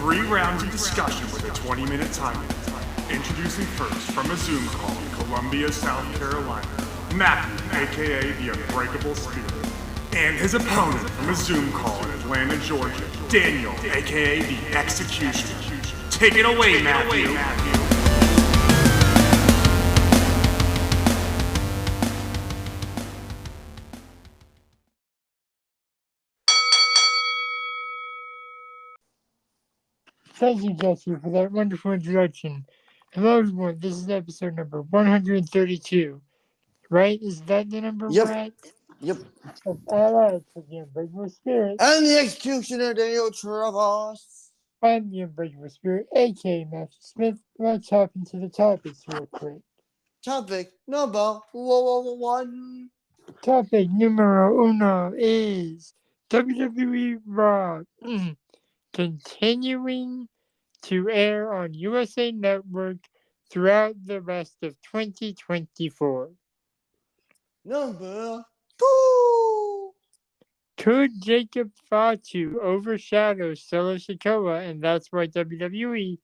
3 rounds of discussion with a 20-minute time limit. Introducing first from a Zoom call in Columbia, South Carolina, Matthew, aka the Unbreakable Spirit. And his opponent from a Zoom call in Atlanta, Georgia, Daniel, aka the Executioner. Take it away, Matthew. Thank you, Jesse, for that wonderful introduction. Hello, everyone. This is episode number 132. Right? Is that the number Yep. we're at? Yep. That's all right for the Unbreakable Spirit. And the Executioner, Daniel Travas. I'm the Unbreakable Spirit, aka Matthew Smith. Let's hop into the topics real quick. Topic number 1. Topic numero uno is WWE Raw continuing to air on USA Network throughout the rest of 2024. Number 2. Could Jacob Fatu overshadow Solo Sikoa, and that's why WWE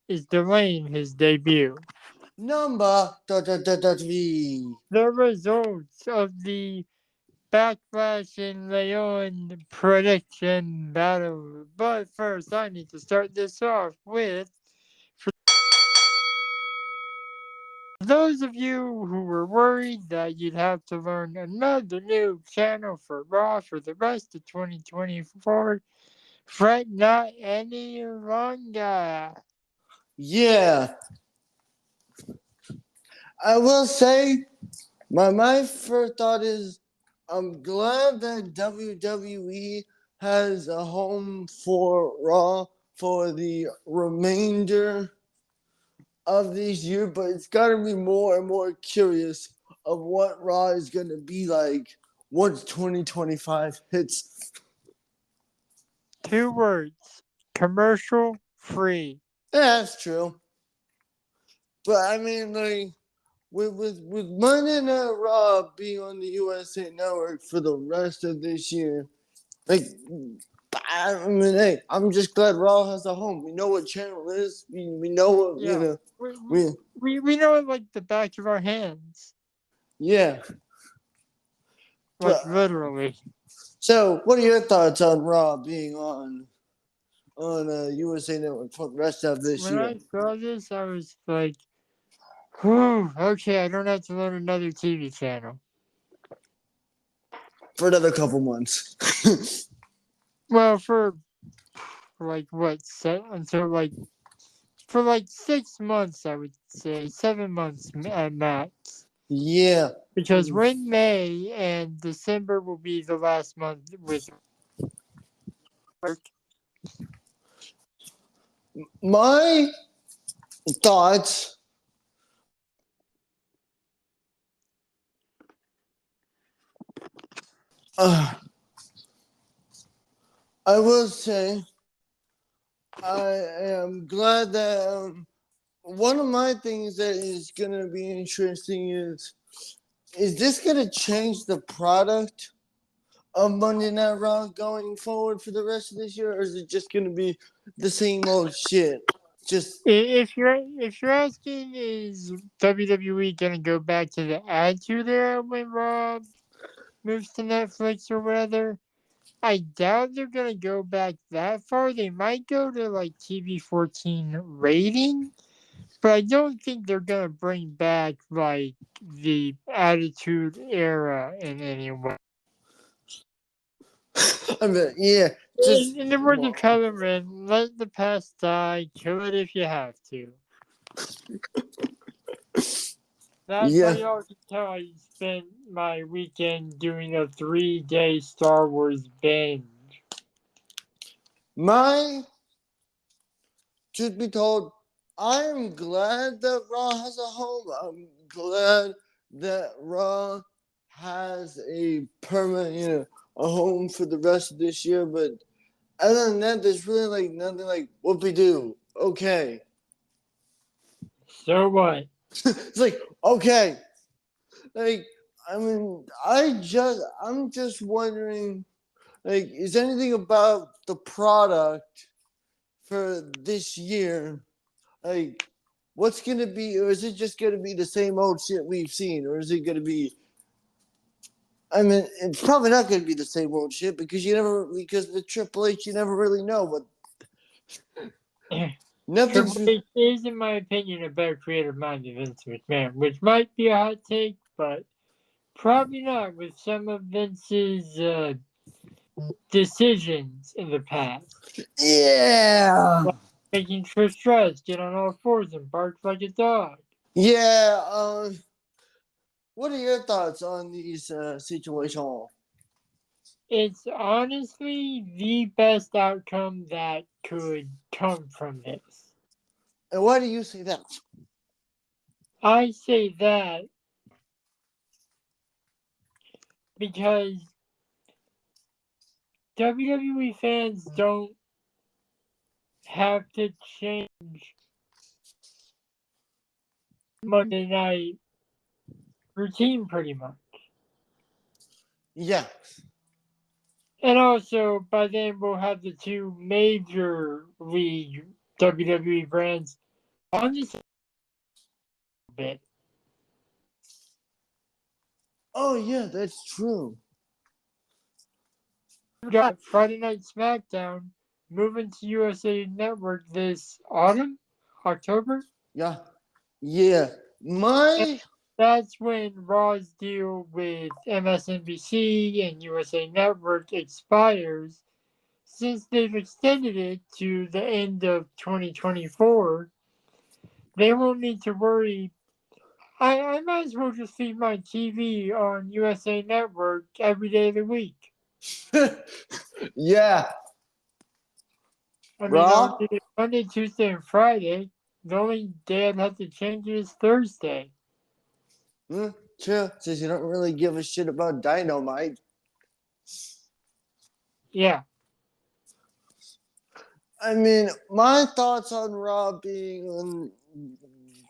is delaying his debut? Number 3. The results of the Backlash and Leon prediction battle. But first, I need to start this off with, for those of you who were worried that you'd have to learn another new channel for Raw for the rest of 2024, fret not any longer. Yeah. I will say, my first thought is, I'm glad that WWE has a home for Raw for the remainder of this year, but it's got to be more and more curious of what Raw is going to be like once 2025 hits. 2 words. Commercial free. Yeah, that's true. But I mean, like, with Monday Night Raw being on the USA Network for the rest of this year, like, I mean, hey, I'm just glad Raw has a home. We know what channel it is. We know what, Yeah. you know. We know it like the back of our hands. Yeah. Like, literally. So, what are your thoughts on Raw being on USA Network for the rest of this When year? I saw this, I was like, whew, okay, I don't have to learn another TV channel. For another couple months. Well, for like what, until like, for like 6 months, I would say, 7 months at max. Yeah. Because when May and December will be the last month with work. My thoughts. I will say, I am glad that one of my things that is going to be interesting is this going to change the product of Monday Night Raw going forward for the rest of this year, or is it just going to be the same old shit? Just if you're asking, is WWE gonna go back to the Attitude Era when Raw moves to Netflix or whatever? I doubt they're gonna go back that far. They might go to like TV-14 rating, but I don't think they're gonna bring back like the Attitude Era in any way. I mean, yeah. Just In the words of Kellerman, let the past die, kill it if you have to. That's how y'all can tell I spent my weekend doing a 3-day Star Wars binge. Truth be told, I'm glad that Raw has a home. I'm glad that Raw has a permanent, a home for the rest of this year. But other than that, there's really like nothing like what we do. Okay. So what? It's like, okay. Like, I mean, I'm just wondering, like, is anything about the product for this year, like, what's gonna be, or is it just gonna be the same old shit we've seen, or is it gonna be? I mean, it's probably not gonna be the same old shit because because with Triple H, you never really know what nothing's. Triple H is, in my opinion, a better creative mind than Vince McMahon, which might be a hot take, but probably not with some of Vince's decisions in the past. Yeah, Making Trish Stratus get on all fours and bark like a dog. yeah. What are your thoughts on these situations? It's honestly the best outcome that could come from this. And why do you say that? I say that because WWE fans don't have to change Monday night routine pretty much. Yeah, And also, by then, we'll have the two major league WWE brands on the same bit. oh yeah, that's true. We got Friday Night SmackDown moving to USA Network this autumn, October. Yeah, yeah. My That's when Raw's deal with MSNBC and USA Network expires. Since they've extended it to the end of 2024, they won't need to worry. I might as well just feed my TV on USA Network every day of the week. yeah, I mean, Raw. on Monday, Tuesday, and Friday. The only day I'd have to change it is Thursday. True, since you don't really give a shit about Dynamite. Yeah. I mean, my thoughts on Raw being on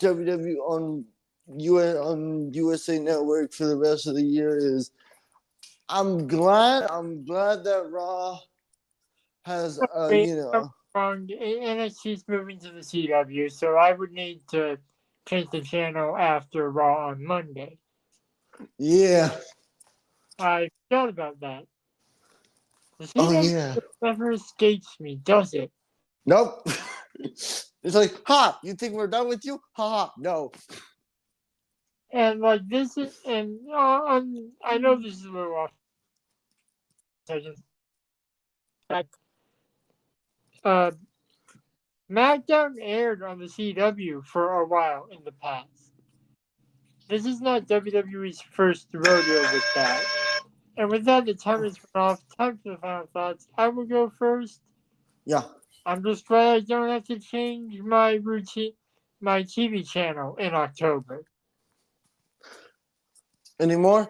WWE on USA Network for the rest of the year is I'm glad that Raw has Wait, wrong. NXT's moving to the CW, so I would need to change the channel after Raw on Monday. yeah. I forgot about that. The Oh CW yeah. never escapes me, does it? Nope. It's like, ha, you think we're done with you? Ha ha, no. And like this is, and I know this is a little off. Uh, SmackDown aired on the CW for a while in the past. This is not WWE's first rodeo with that. And with that, the timer's run off. Time for the final thoughts. I will go first. Yeah. I'm just glad I don't have to change my routine, my TV channel in October. Any more?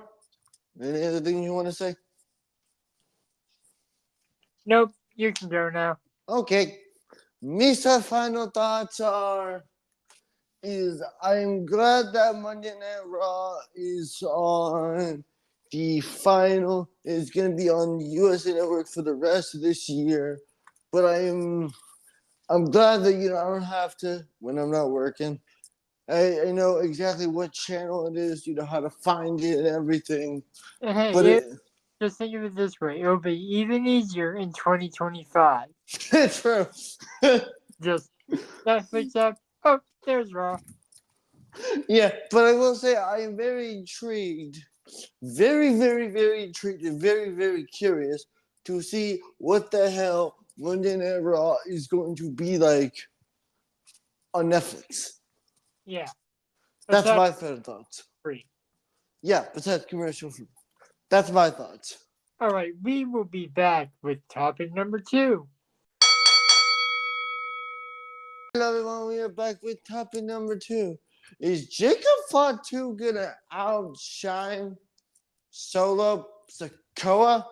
Any other thing you want to say? Nope, you can go now. Okay. Misa's final thoughts is I'm glad that Monday Night Raw is on the final. It's gonna be on USA Network for the rest of this year. But I'm glad that I don't have to when I'm not working. I know exactly what channel it is, how to find it and everything. And hey, But just think of it this way: it'll be even easier in 2025. it's true. Just Netflix app. Oh, there's Raw. Yeah, but I will say I am very intrigued, very, very, very intrigued, and very, very curious to see what the hell Monday Night Raw is going to be like on Netflix. Yeah, That's my favorite thoughts. free. Yeah, besides commercial free. That's my thoughts. All right, we will be back with topic number 2. Hello, everyone. We are back with topic number 2. Is Jacob Fatu gonna outshine Solo Sikoa?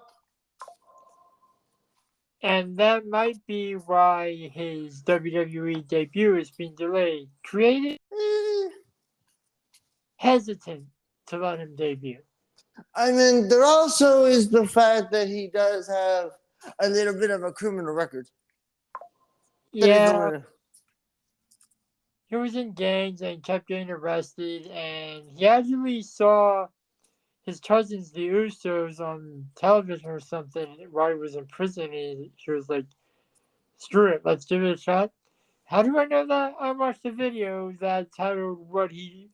And that might be why his WWE debut has been delayed. Creative hesitant to let him debut. I mean, there also is the fact that he does have a little bit of a criminal record. That is the Yeah, winner. he was in gangs and kept getting arrested, and he actually saw his cousins, the Usos, on television or something while he was in prison. And he was like, "Screw it, let's give it a shot." How do I know that? I watched a video that titled what he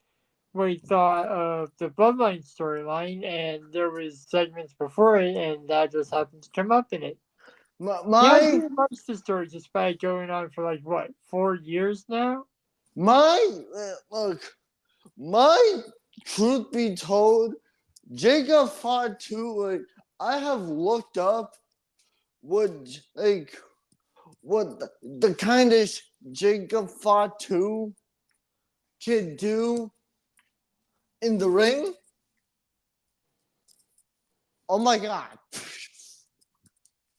thought of the Bloodline storyline, and there was segments before it, and that just happened to come up in it. My, He my actually watched the story despite going on for like what 4 years now. look, my truth be told, Jacob Fatu, like, I have looked up what like what the kind of Jacob Fatu can do in the ring. Oh my god.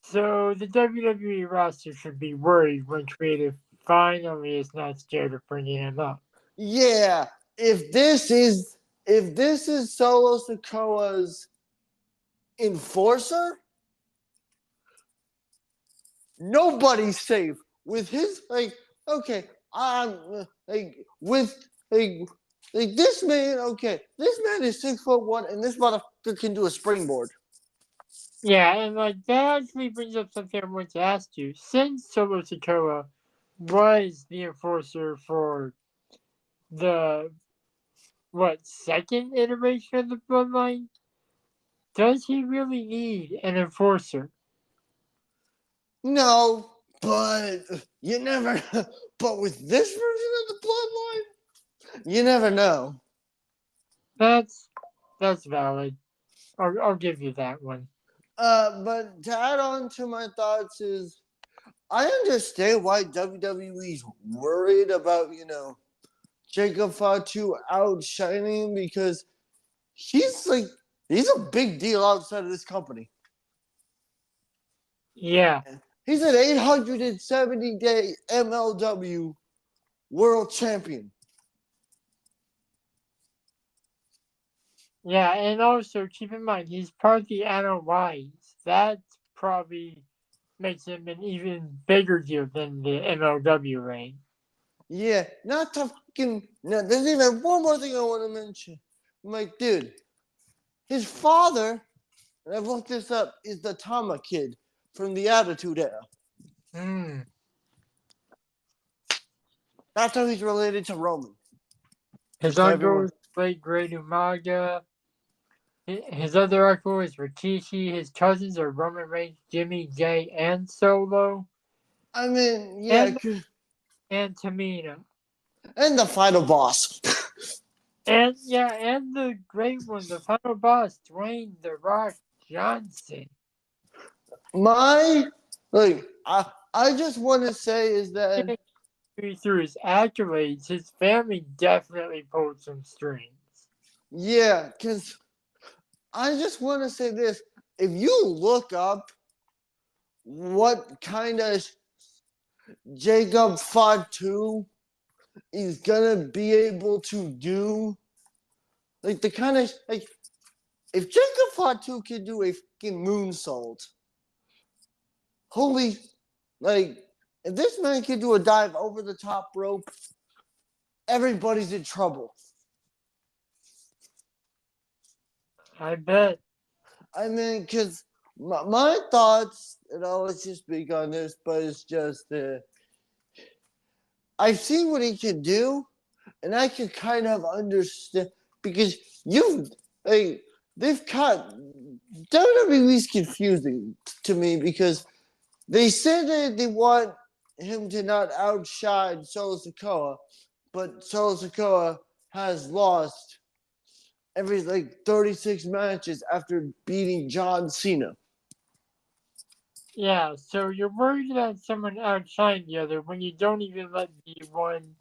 So the WWE roster should be worried when creative finally is not scared of bringing him up. Yeah, if this is Solo Sikoa's enforcer, nobody's safe with his like. Okay, like with like this man. Okay, this man is 6'1", and this motherfucker can do a springboard. Yeah, and like that actually brings up something I want to ask you. Since Solo Sikoa was the enforcer for the second iteration of the Bloodline, does he really need an enforcer? No, but you never. But with this version of the bloodline, you never know. That's valid. I'll give you that one. But to add on to my thoughts is, I understand why WWE's worried about Jacob Fatu outshining, because he's a big deal outside of this company. Yeah, He's an 870-day MLW world champion. yeah, and also keep in mind he's part of the NOYs. That probably makes him an even bigger deal than the MLW reign. Yeah, not to fucking. No, there's even one more thing I want to mention. I'm like, dude, his father, and I've looked this up, is the Tama kid from the Attitude Era. Hmm. That's how he's related to Roman. His To uncle everyone. is Great Umaga. His other uncle is Rikishi. His cousins are Roman Reigns, Jimmy, Jay, and Solo, I mean, yeah, and Tamina. and the final boss. And yeah, and the great one, the final boss, Dwayne The Rock Johnson. My I just want to say is that Through his accolades, his family definitely pulled some strings. yeah, because I just want to say this: if you look up what kind of Jacob Fatu is gonna be able to do, like the kind of like if Jacob Fatu can do a fucking moonsault, holy, like if this man can do a dive over the top rope, everybody's in trouble. I bet. I mean, because my thoughts, and I'll let you speak on this, but it's just I've seen what he can do, and I can kind of understand, because they've cut WWE's confusing to me, because they said that they want him to not outshine Solo Sikoa, but Solo Sikoa has lost every 36 matches after beating John Cena. Yeah, so you're worried that someone outshined the other when you don't even let the one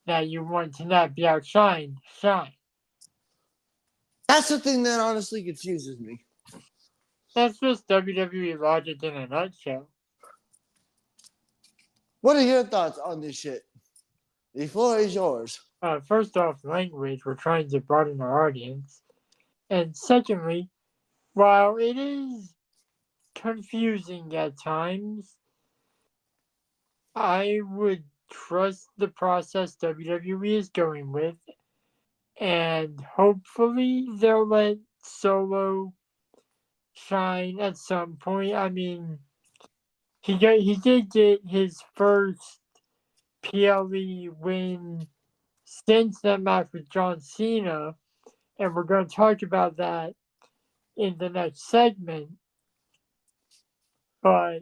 that you want to not be outshined shine. That's the thing that honestly confuses me. That's just WWE logic in a nutshell. What are your thoughts on this shit? The floor is yours. First off, language, we're trying to broaden our audience. And secondly, while it is confusing at times, I would trust the process WWE is going with, and hopefully they'll let Solo shine at some point. I mean, he did get his first PLE win since that match with John Cena, and we're going to talk about that in the next segment. But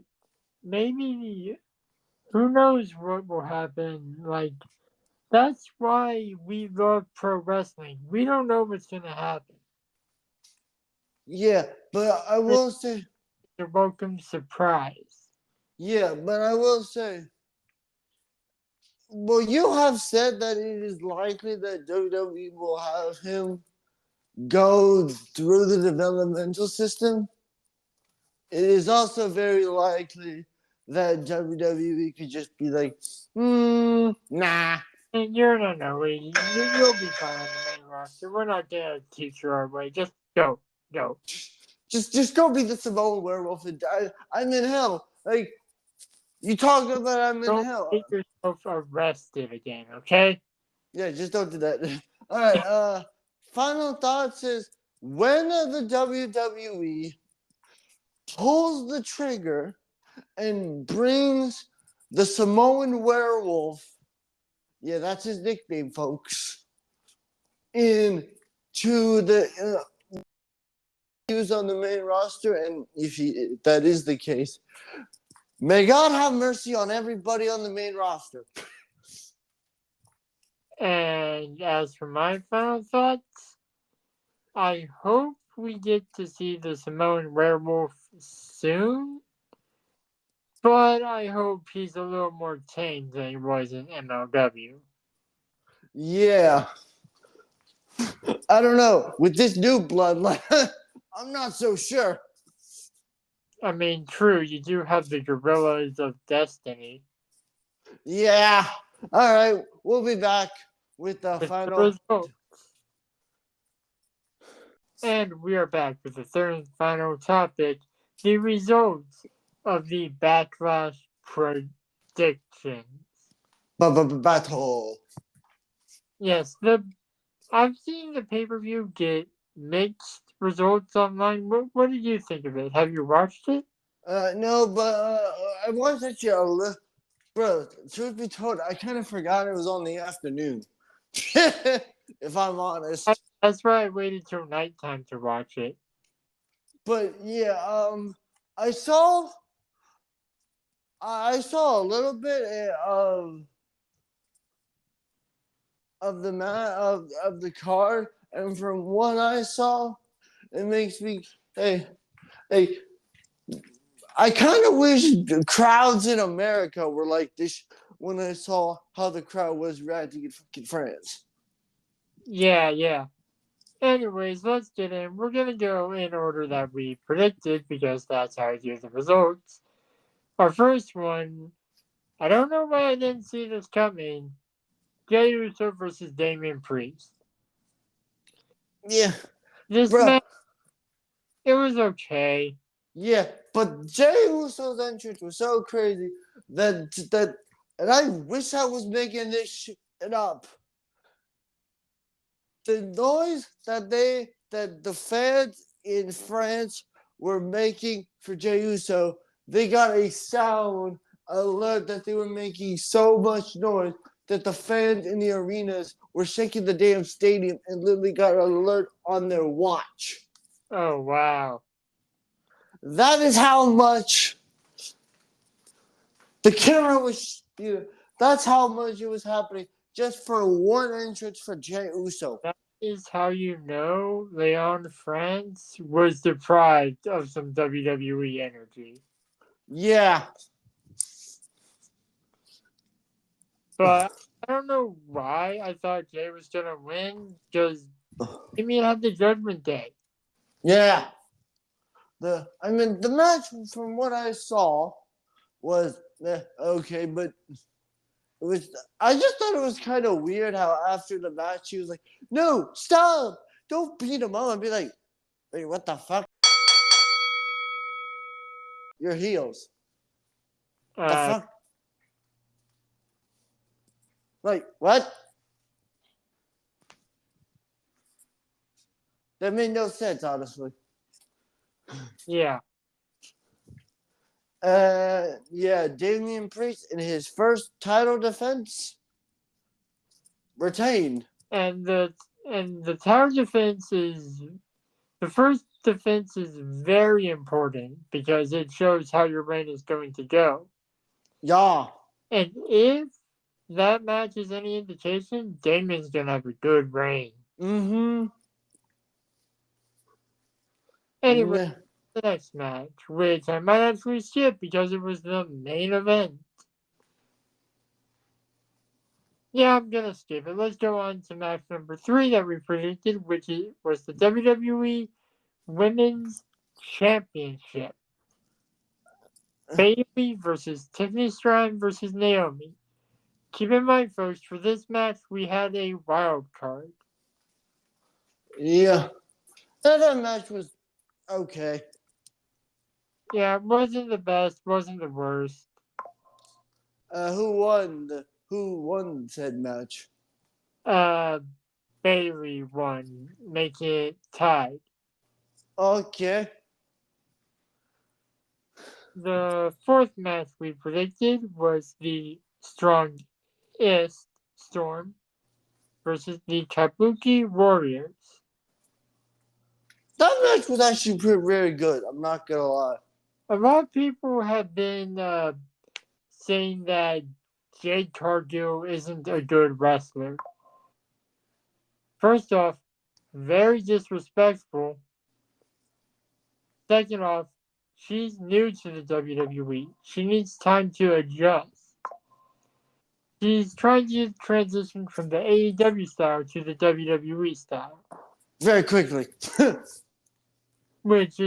maybe who knows what will happen? Like, that's why we love pro wrestling. We don't know what's going to happen. Yeah, but I will say, It's a welcome surprise. yeah, but I will say, well, you have said that it is likely that WWE will have him go through the developmental system. It is also very likely that WWE could just be like, nah. And you're not no way. You'll be fine on the main roster. We're not going to teach you our way. Just go. Go. Just go be the Samoan werewolf and die. I'm in hell. Like, you talking about I'm in Don't hell. get yourself arrested again, okay? Yeah, just don't do that. All right. Final thoughts is when the WWE pulls the trigger and brings the Samoan werewolf, yeah, that's his nickname, folks, in to the use on the main roster, and if that is the case, may God have mercy on everybody on the main roster. And as for my final thoughts, I hope we get to see the Samoan werewolf soon. But I hope he's a little more tame than he was in MLW. Yeah. I don't know. With this new bloodline, I'm not so sure. I mean, true, you do have the Gorillas of Destiny. Yeah. All right. We'll be back with the With final. the results. And we are back with the third and final topic, the results of the Backlash predictions. Battle. Yes, I've seen the pay-per-view get mixed results online. What did you think of it? Have you watched it? No, but I watched that show. Bro, truth be told, I kind of forgot it was on the afternoon. If I'm honest. That's why I waited till nighttime to watch it. But yeah, I saw a little bit of the card, and from what I saw, it makes me hey. I kind of wish the crowds in America were like this when I saw how the crowd was reacting in fucking France. Yeah. Anyways, let's get in. We're gonna go in order that we predicted because that's how I do the results. Our first one, I don't know why I didn't see this coming. Jey Uso versus Damian Priest. Yeah, This bro. match, it was okay. Yeah, but Jey Uso's entrance was so crazy that and I wish I was making this shit up. The noise that the fans in France were making for Jey Uso, they got a sound alert that they were making so much noise that the fans in the arenas were shaking the damn stadium and literally got an alert on their watch. Oh wow. That is how much the camera was. That's how much it was happening just for one entrance for Jey Uso. That is how you know Leon France was deprived of some WWE energy. Yeah. But I don't know why I thought Jay was gonna win because Damian had the Judgment Day. Yeah. The match from what I saw was okay, but it was. I just thought it was kind of weird how after the match he was like, "No, stop! Don't beat him up!" and be like, "Wait, what the fuck? Your heels? The fuck?" Like, what? That made no sense, honestly. Yeah. Yeah, Damian Priest in his first title defense retained. And the tower defense is the first defense is very important because it shows how your reign is going to go. Yeah. And if that match is any indication, Damien's gonna have a good reign. Mm-hmm. Anyway, Yeah. the next match, which I might actually skip because it was the main event. Yeah, I'm gonna skip it. Let's go on to match number 3 that we predicted, which was the WWE Women's Championship. Bayley versus Tiffany Stratton versus Naomi. Keep in mind, folks, for this match, we had a wild card. Yeah. That match was okay. Yeah, it wasn't the best, wasn't the worst. Who won said match? Bayley won, making it tied. Okay. The fourth match we predicted was the Strongest Storm versus the Kabuki Warriors. That match was actually very good. I'm not gonna lie. A lot of people have been saying that Jade Cargill isn't a good wrestler. First off, very disrespectful. Second off, she's new to the WWE. She needs time to adjust. She's trying to transition from the AEW style to the WWE style, Very quickly. which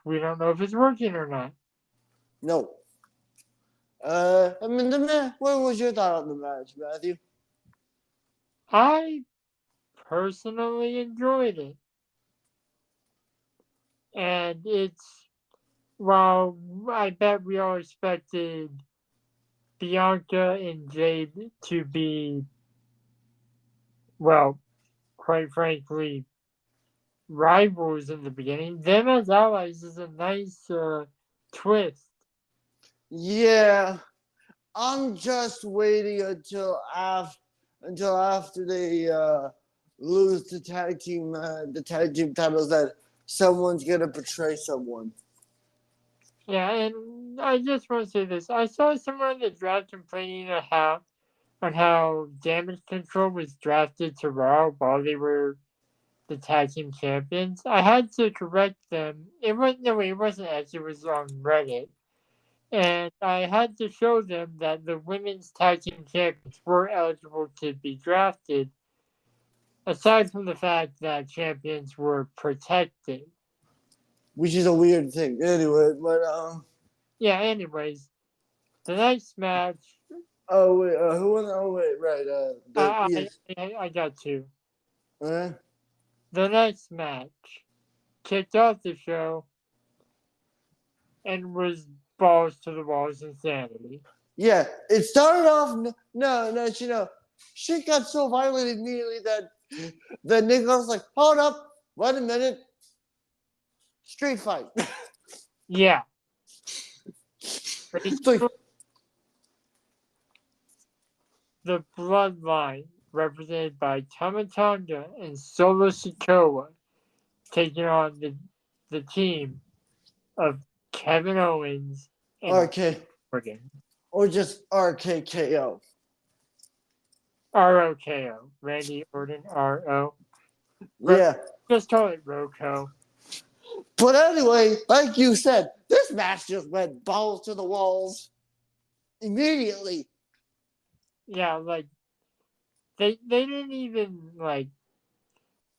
we don't know if it's working or not. No. I mean the match. What was your thought on the match, Matthew? I personally enjoyed it. And while I bet we all expected Bianca and Jade to be, well, quite frankly, rivals in the beginning, them as allies is a nice twist. Yeah. I'm just waiting until after they lose the tag team titles that someone's gonna betray someone. Yeah, and I just want to say this. I saw someone in the draft complaining on how Damage Control was drafted to Raw while they were the tag team champions. I had to correct them. It wasn't actually. It was on Reddit. And I had to show them that the women's tag team champions were eligible to be drafted, aside from the fact that champions were protected. Which is a weird thing. Anyway, but Yeah, anyways, the next match. oh wait, who won? Oh wait, right. Yes. I got two. Uh, The next match kicked off the show and was balls to the walls insanity. yeah, it started off. No, shit got so violent immediately that Nick was like, hold up, wait a minute, street fight. Yeah. It's like, The Bloodline, represented by Tama Tonga and Solo Sikoa, taking on the team of Kevin Owens and RK, Orton. or just RKKO. ROKO. Randy Orton, RO. Yeah. Just call it ROKO. But anyway, like you said, this match just went balls to the walls immediately. Yeah, like they didn't even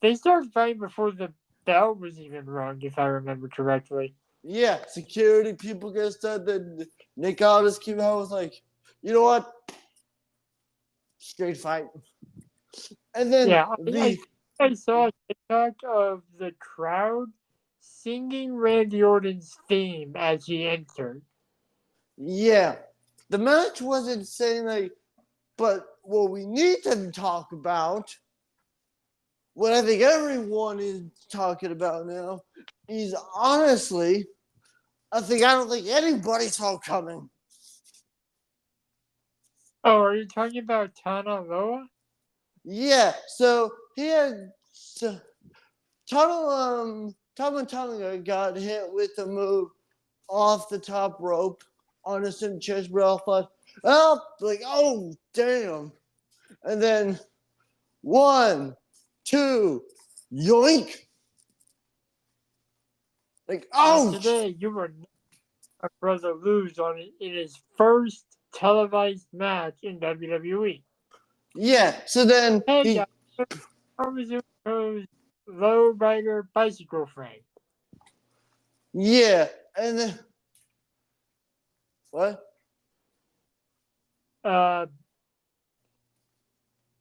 they started fighting before the bell was even rung, if I remember correctly. Yeah, security people get stuck. Then Nick Aldis came out was like, you know what? Straight fight. And then I saw a TikTok of the crowd singing Randy Orton's theme as he entered. Yeah. The match was insane. Like, But what we need to talk about, what I think everyone is talking about now, is honestly, I don't think anybody saw coming. Oh, are you talking about Tana Loa? Yeah, so he had Tama Tonga got hit with a move off the top rope on a St. Church Belfast. Oh, like, oh, damn. And then 1, 2, yoink. Like, Now oh, today, you were a brother lose on it in his first televised match in WWE. yeah. So then Hey he, guys, Co's low rider bicycle frame. yeah. And then, what? Uh,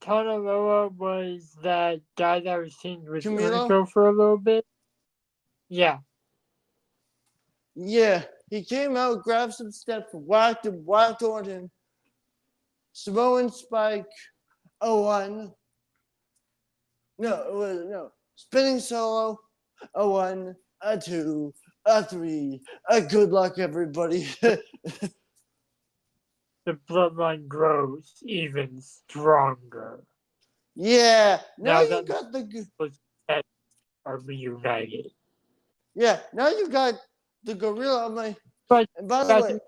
Tana Loa was that guy that was teamed with Camilo? Unico for a little bit. Yeah, Yeah. He came out, grabbed some steps, whacked Orton. Samoan Spike, a 1. No, it was, no. Spinning solo, a 1, a 2, a 3, a good luck, everybody. the bloodline grows even stronger. Yeah, now Now you that got the those pets are reunited. now you got the gorilla on my. But And by the got way,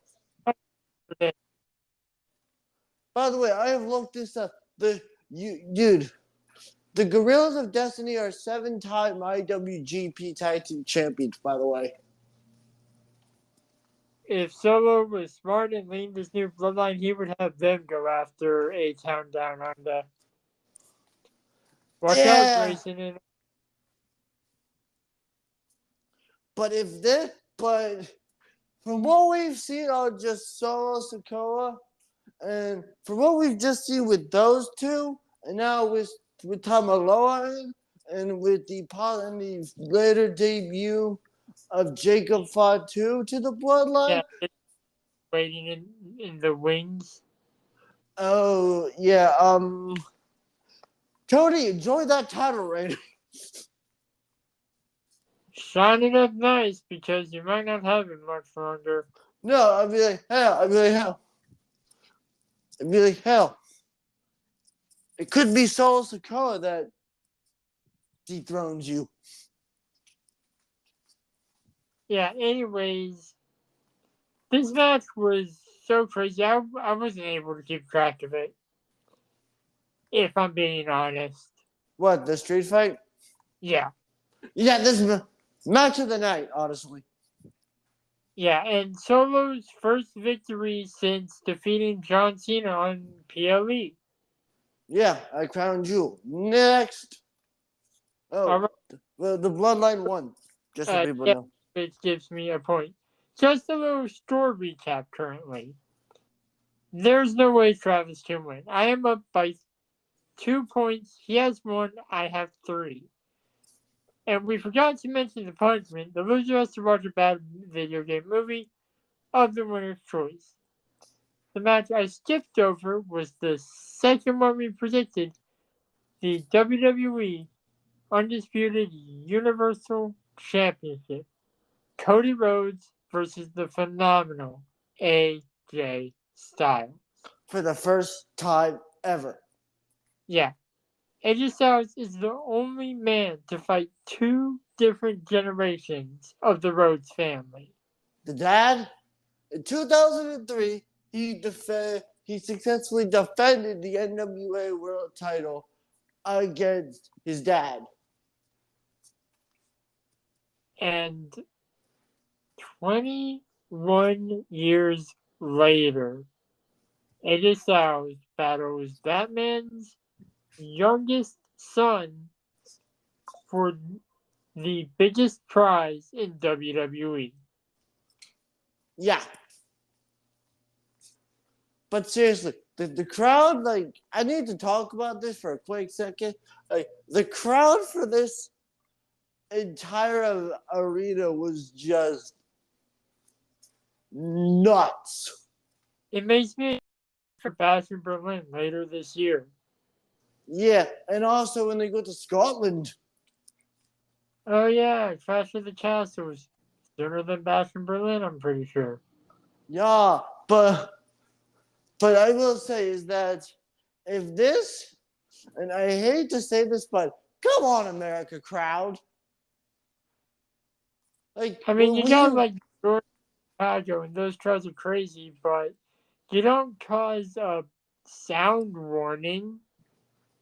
to I have looked this up. Dude, the Gorillas of Destiny are 7-time IWGP Tag Team Champions. By the way, if Solo was smart and leaned this new bloodline, he would have them go after a town down under. Watch out, yeah. Grayson. And But from what we've seen on just Solo Sokoa, and from what we've just seen with those two, and now with Tamaloa, and with the later debut of Jacob Fatu to the Bloodline. yeah, waiting in the wings. Oh yeah, Cody, enjoy that title reign. Shine it up nice because you might not have it much longer. No, I'd be like hell. It could be Solo Sokoa that dethrones you. Yeah, anyways, this match was so crazy. I wasn't able to keep track of it, if I'm being honest. What, the street fight? Yeah. Yeah, this is match of the night, honestly. Yeah, and Solo's first victory since defeating John Cena on PLE. Yeah, I crowned Jewel. Next. Oh, Right. the Bloodline won. Just so people know. Which gives me a point. Just a little store recap currently. There's no way Travis can win. I am up by 2 points. He has 1. I have 3. And we forgot to mention the punishment. The loser has to watch a bad video game movie of the winner's choice. The match I skipped over was the second one we predicted. The WWE Undisputed Universal Championship. Cody Rhodes versus the phenomenal AJ Styles. For the first time ever. Yeah. AJ Styles is the only man to fight 2 different generations of the Rhodes family. The dad, in 2003, he successfully defended the NWA World Title against his dad. And 21 years later, AJ Styles battles that man's youngest son for the biggest prize in WWE. Yeah. But seriously, the crowd, like, I need to talk about this for a quick second. Like, the crowd for this entire arena was just nuts. It makes me for Bash in Berlin later this year. Yeah, and also when they go to Scotland. Oh yeah, Clash of the Castles. Sooner than Bash in Berlin, I'm pretty sure. Yeah, but I will say is that if this, and I hate to say this, but come on, America crowd. Like I mean, you got like Georgia, Chicago, and those crowds are crazy, but you don't cause a sound warning.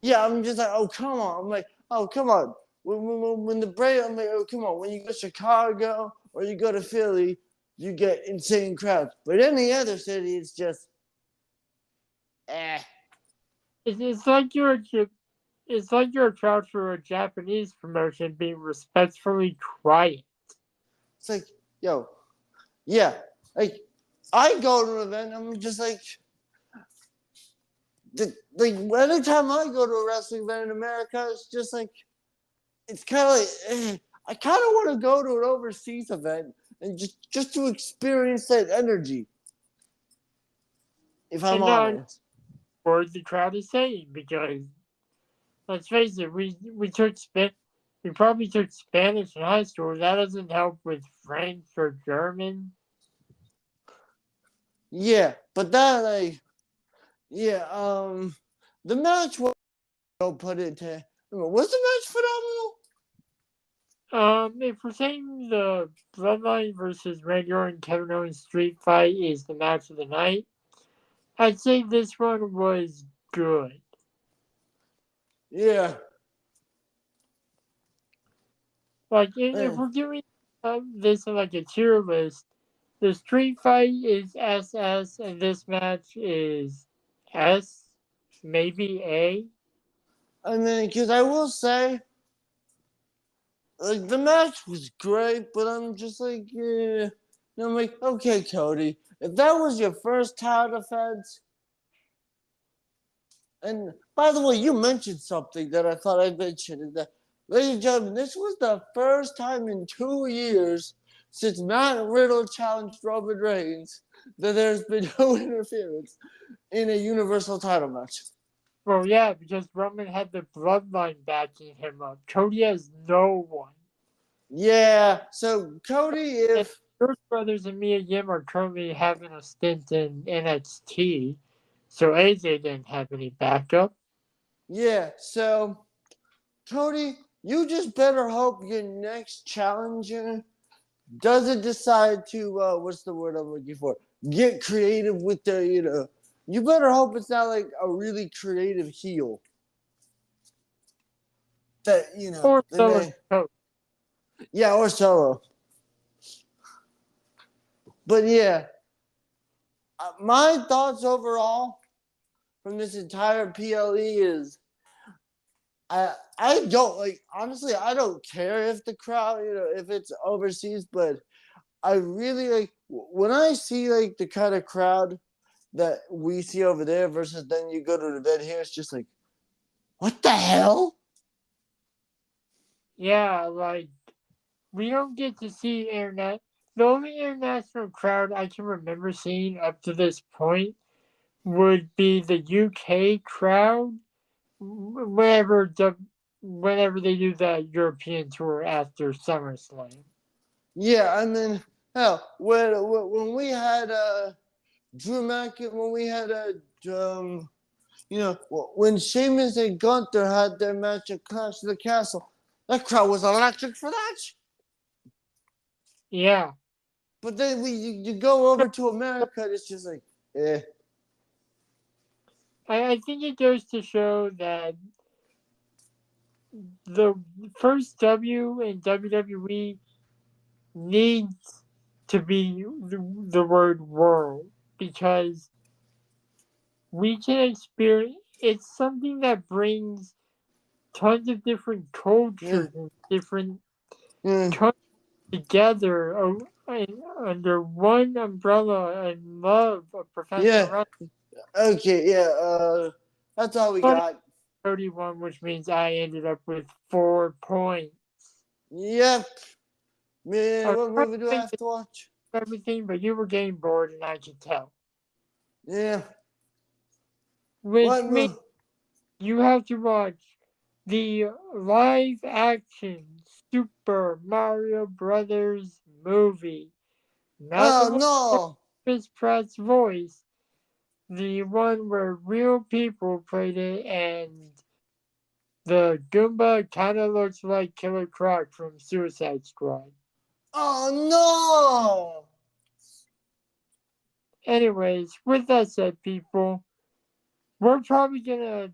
yeah, I'm just like, oh come on. I'm like, oh come on. When the Braves, I'm like, oh come on. When you go to Chicago or you go to Philly, you get insane crowds. But any other city, it's just, eh. It's like it's like you're a crowd for a Japanese promotion being respectfully quiet. It's like, yo, yeah, like I go to an event, I'm just like, like anytime I go to a wrestling event in America, it's just like, it's kind of like, I kind of want to go to an overseas event and just to experience that energy. If I'm And now honest. what the crowd is saying, because let's face it, we probably took Spanish in high school. That doesn't help with French or German. Yeah, but that like, yeah, the match was, don't put it to, was the match phenomenal? If we're saying the Bloodline versus Randy Orton Kevin Owens street fight is the match of the night, I'd say this one was good. Yeah. Like, if we're doing this in like a tier list, the street fight is SS, and this match is S, maybe A. I mean, because I will say, like, the match was great, but I'm just like, yeah. And I'm like, okay, Cody, if that was your first title defense, and by the way, you mentioned something that I thought I mentioned, is that, ladies and gentlemen, this was the first time in 2 years since Matt Riddle challenged Roman Reigns that there's been no interference in a Universal title match. Well, yeah, because Roman had the Bloodline backing him up. Cody has no one. Yeah, so Cody, if Bruce Brothers and Mia Yim are currently having a stint in NXT, so AJ didn't have any backup. yeah, so Cody, you just better hope your next challenger doesn't decide to what's the word I'm looking for? Get creative with their, you better hope it's not like a really creative heel. That Or Solo Coach. yeah, or Solo. But yeah, my thoughts overall from this entire PLE is I don't like, honestly, I don't care if the crowd, if it's overseas, but I really like when I see like the kind of crowd that we see over there versus then you go to the event here, it's just like, what the hell? Yeah, like, we don't get to see internet. The only international crowd I can remember seeing up to this point would be the UK crowd whenever they do the European tour after SummerSlam. Yeah, I mean, hell, when we had Drew McIntyre, when we had when Sheamus and Gunther had their match at Clash of the Castle, that crowd was electric for that. Yeah. But then you go over to America, it's just like, eh. I think it goes to show that the first W in WWE needs to be the word world, because we can experience it's something that brings tons of different cultures and different countries together under one umbrella and love of professional Yeah. wrestling. Okay, yeah, that's all we got. 31, which means I ended up with 4 points. Yep. Man, what I movie do I have to watch? everything, but you were getting bored, and I could tell. Yeah. which What means mo- you have to watch the live action Super Mario Brothers movie. Not the Oh one no! with Chris Pratt's voice, the one where real people played it and the Goomba kind of looks like Killer Croc from Suicide Squad. Oh no! Anyways, with that said, people, we're probably gonna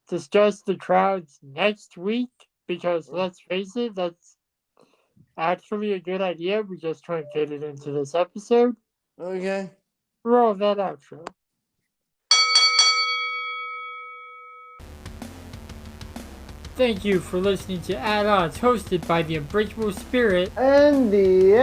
discuss the crowds next week because let's face it, that's actually a good idea. We just try and fit it into this episode. Okay. Roll that outro. Thank you for listening to Add Odds, hosted by the Unbreakable Spirit, And the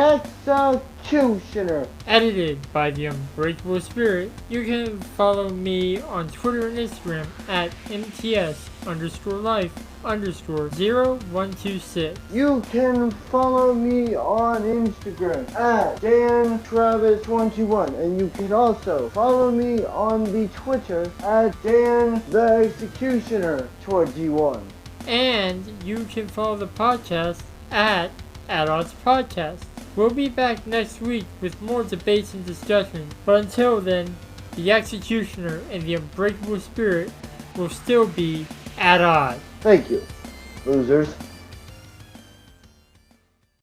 executioner. edited by the Unbreakable Spirit. You can follow me on Twitter and Instagram at MTS_life_0126. You can follow me on Instagram at DanTravis121, and you can also follow me on the Twitter at DanTheExecutioner21. And you can follow the podcast at Odds Podcast. We'll be back next week with more debates and discussion. But until then, the Executioner and the Unbreakable Spirit will still be at odds. Thank you, losers.